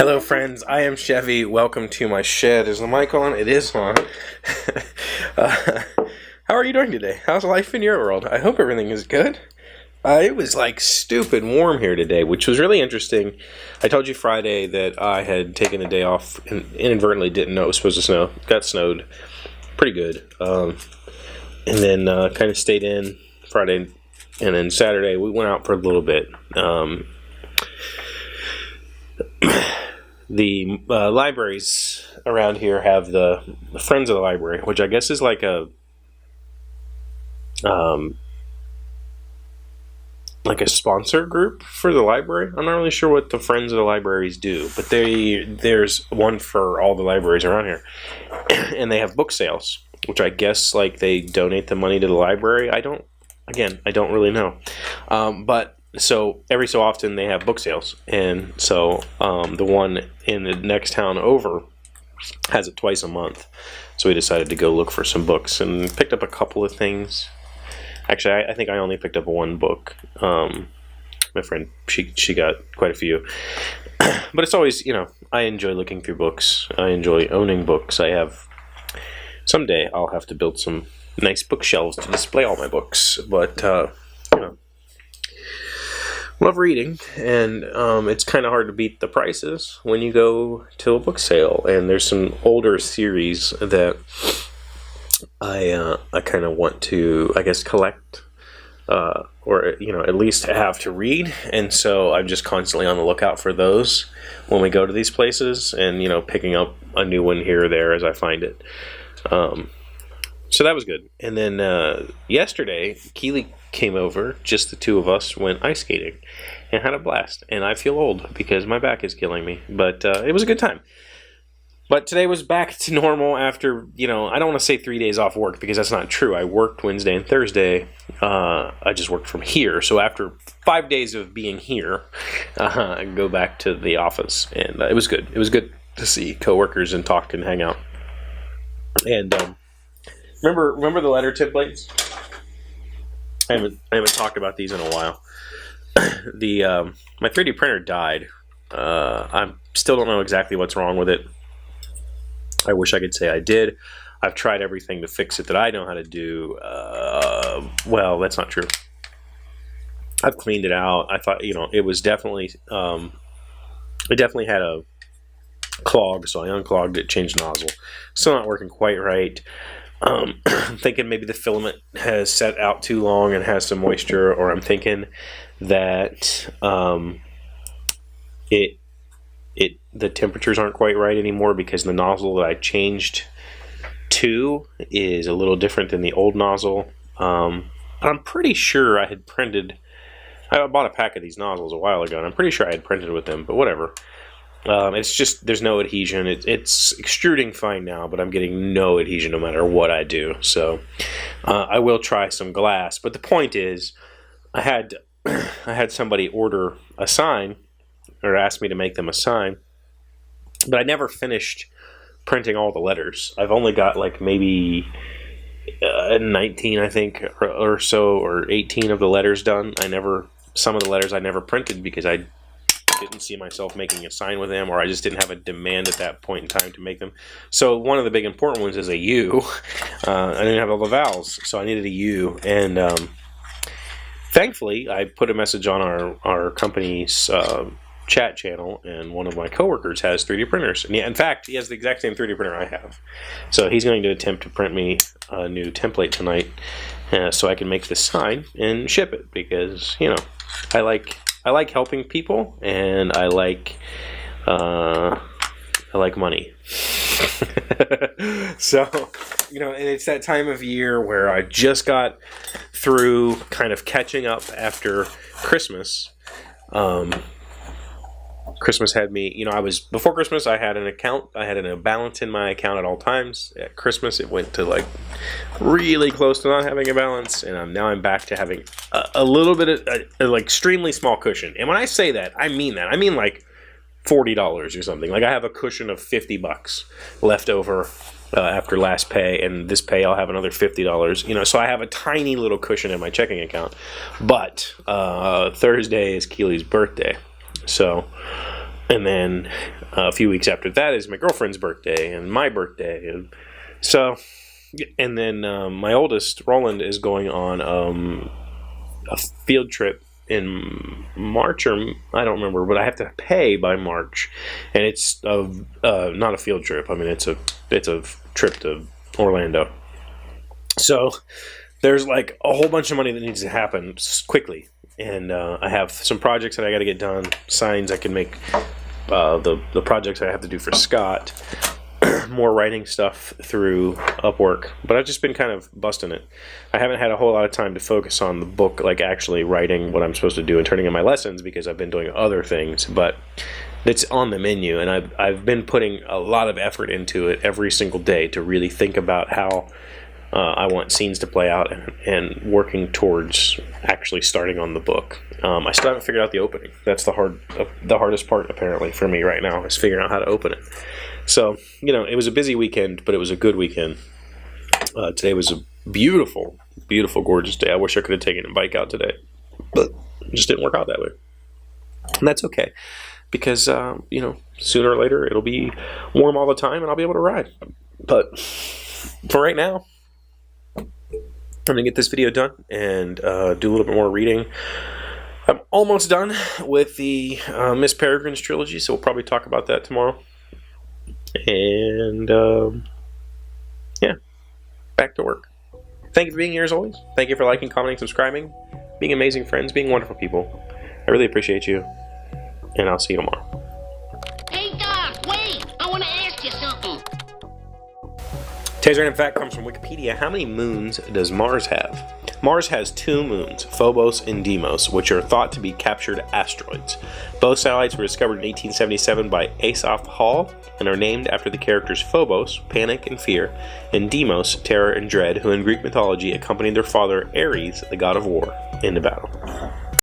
Hello, friends. I am Chevee. Welcome to my shed. Is the mic on? It is on. uh, how are you doing today? How's life in your world? I hope everything is good. It was like stupid warm here today, which was really interesting. I told you Friday that I had taken a day off and inadvertently didn't know it was supposed to snow. Got snowed pretty good. And then kind of stayed in Friday, and then Saturday we went out for a little bit. The libraries around here have the Friends of the Library, which I guess is like a sponsor group for the library. I'm not really sure what the Friends of the Libraries do, but there's one for all the libraries around here, and they have book sales, which I guess like they donate the money to the library. I don't really know, but. So every so often they have book sales, and so the one in the next town over has it twice a month. So we decided to go look for some books and picked up a couple of things. Actually, I think I only picked up one book. My friend, she got quite a few. But it's always, I enjoy looking through books. I enjoy owning books. Someday I'll have to build some nice bookshelves to display all my books. But, love reading, and it's kind of hard to beat the prices when you go to a book sale. And there's some older series that I kind of want to, I guess, collect, or at least have to read. And so I'm just constantly on the lookout for those when we go to these places, and picking up a new one here or there as I find it. So that was good. And then yesterday, Keely came over, just the two of us, went ice skating, and had a blast. And I feel old because my back is killing me. But it was a good time. But today was back to normal after, I don't want to say 3 days off work because that's not true. I worked Wednesday and Thursday. I just worked from here. So after 5 days of being here, I go back to the office. And it was good. It was good to see coworkers and talk and hang out. And remember the letter templates? I haven't talked about these in a while. My 3D printer died. I still don't know exactly what's wrong with it. I wish I could say I did. I've tried everything to fix it that I know how to do. Well, that's not true. I've cleaned it out. I thought, it was definitely, it definitely had a clog, so I unclogged it, changed the nozzle. Still not working quite right. I'm thinking maybe the filament has set out too long and has some moisture, or I'm thinking that the temperatures aren't quite right anymore because the nozzle that I changed to is a little different than the old nozzle. But I'm pretty sure I bought a pack of these nozzles a while ago, and I'm pretty sure I had printed with them, but whatever. It's just, there's no adhesion. It's extruding fine now, but I'm getting no adhesion no matter what I do. So I will try some glass. But the point is, I had somebody order a sign, or ask me to make them a sign, but I never finished printing all the letters. I've only got like maybe 19, I think, or so, or 18 of the letters done. Some of the letters I never printed because I didn't see myself making a sign with them, or I just didn't have a demand at that point in time to make them. So one of the big important ones is a U. I didn't have all the vowels, so I needed a U. And thankfully, I put a message on our company's chat channel, and one of my coworkers has 3D printers. And in fact, he has the exact same 3D printer I have. So he's going to attempt to print me a new template tonight, so I can make this sign and ship it, because I like helping people, and I like money. So, and it's that time of year where I just got through kind of catching up after Christmas. Christmas had me, before Christmas I had an account, I had a balance in my account at all times. At Christmas it went to like really close to not having a balance, and now I'm back to having a little bit of like extremely small cushion. And when I say that, I mean that. I mean like $40 or something. Like I have a cushion of $50 left over after last pay, and this pay I'll have another $50. So I have a tiny little cushion in my checking account. But Thursday is Keely's birthday, so And then a few weeks after that is my girlfriend's birthday and my birthday. And so, and then my oldest, Roland, is going on a field trip in March, or I don't remember, but I have to pay by March. And it's not a field trip. I mean, it's a trip to Orlando. So there's like a whole bunch of money that needs to happen quickly. And I have some projects that I got to get done, signs I can make, the projects I have to do for Scott, more writing stuff through Upwork. But I've just been kind of busting it. I haven't had a whole lot of time to focus on the book, like actually writing what I'm supposed to do and turning in my lessons, because I've been doing other things. But it's on the menu, and I've been putting a lot of effort into it every single day to really think about how I want scenes to play out, and working towards actually starting on the book. I still haven't figured out the opening. That's the hardest part, apparently, for me right now, is figuring out how to open it. So, it was a busy weekend, but it was a good weekend. Today was a beautiful, beautiful, gorgeous day. I wish I could have taken a bike out today, but it just didn't work out that way. And that's okay, because, sooner or later it'll be warm all the time and I'll be able to ride. But for right now, I'm going to get this video done and do a little bit more reading. I'm almost done with the Miss Peregrine's trilogy, so we'll probably talk about that tomorrow. And, yeah, back to work. Thank you for being here as always. Thank you for liking, commenting, subscribing, being amazing friends, being wonderful people. I really appreciate you, and I'll see you tomorrow. Hey, Doc, wait! I want to ask you something. Today's random fact comes from Wikipedia. How many moons does Mars have? Mars has 2 moons, Phobos and Deimos, which are thought to be captured asteroids. Both satellites were discovered in 1877 by Asaph Hall and are named after the characters Phobos, panic and fear, and Deimos, terror and dread, who in Greek mythology accompanied their father Ares, the god of war, into battle.